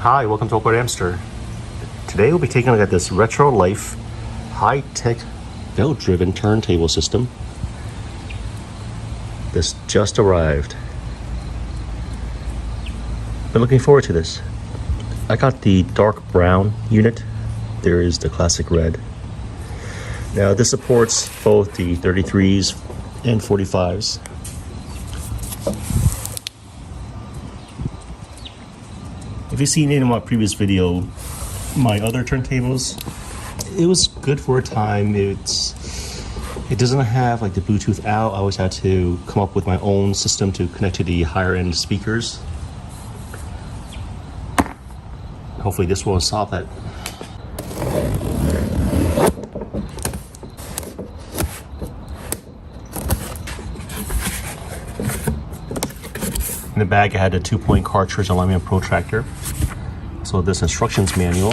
Hi, welcome to Awkward Hamster. Today we'll be taking a look at this Retrolife high-tech belt-driven turntable system. This just arrived. Been looking forward to this. I got the dark brown unit. There is the classic red. Now this supports both the 33s and 45s. If you've seen any of my previous video, my other turntables, it was good for a time. It doesn't have like the Bluetooth out. I always had to come up with my own system to connect to the higher end speakers. Hopefully this will solve that. In the bag I had a 2-point cartridge along with a protractor. So this instructions manual.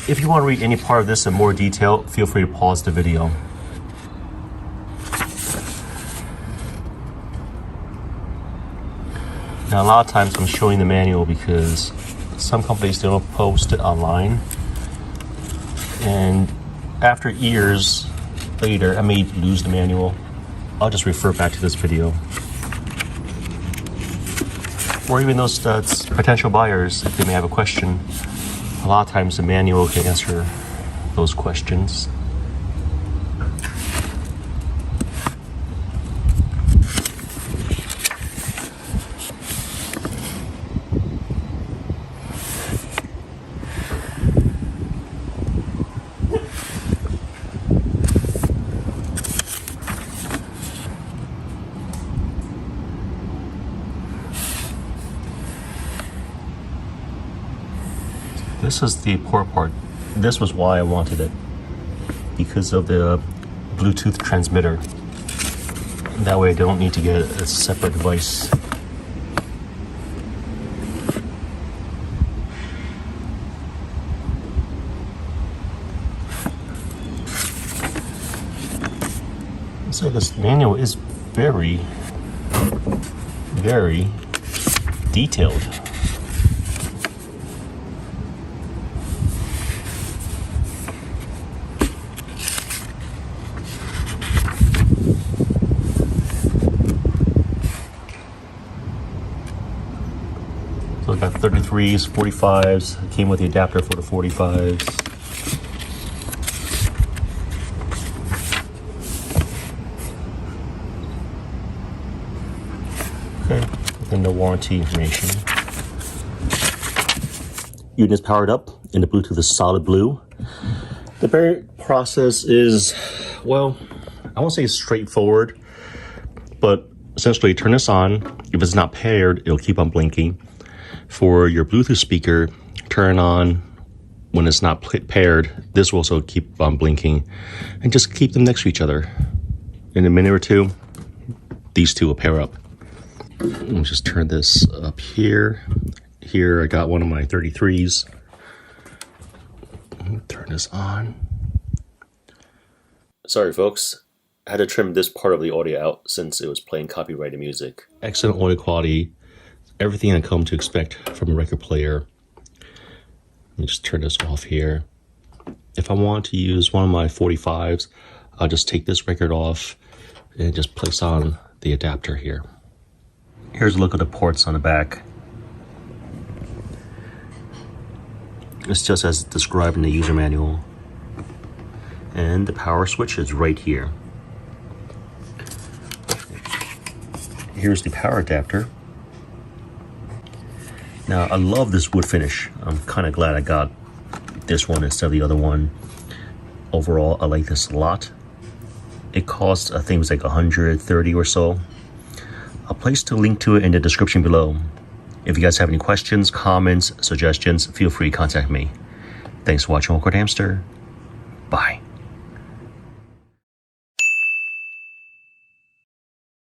If you want to read any part of this in more detail, feel free to pause the video. Now a lot of times I'm showing the manual because some companies don't post it online. And after years later, I may lose the manual. I'll just refer back to this video. Or even those potential buyers, if they may have a question, a lot of times the manual can answer those questions. This is the poor part. This was why I wanted it, because of the Bluetooth transmitter. That way I don't need to get a separate device. So this manual is very, very detailed. So I got 33s, 45s, it came with the adapter for the 45s. Okay, then the warranty information. Unit is powered up and the Bluetooth is solid blue. The pairing process is, well, I won't say straightforward, but essentially turn this on. If it's not paired, it'll keep on blinking. For your Bluetooth speaker, turn on when it's not paired. This will also keep on blinking, and just keep them next to each other. In a minute or two, these two will pair up. Let me just turn this up here. Here I got one of my 33s. Turn this on. Sorry folks, I had to trim this part of the audio out since it was playing copyrighted music. Excellent audio quality. Everything I come to expect from a record player. Let me just turn this off here. If I want to use one of my 45s, I'll just take this record off and just place on the adapter here. Here's a look at the ports on the back. It's just as described in the user manual. And the power switch is right here. Here's the power adapter. Now, I love this wood finish. I'm kind of glad I got this one instead of the other one. Overall, I like this a lot. It costs, I think it was like $130 or so. I'll place the link to it in the description below. If you guys have any questions, comments, suggestions, feel free to contact me. Thanks for watching Awkward Hamster. Bye.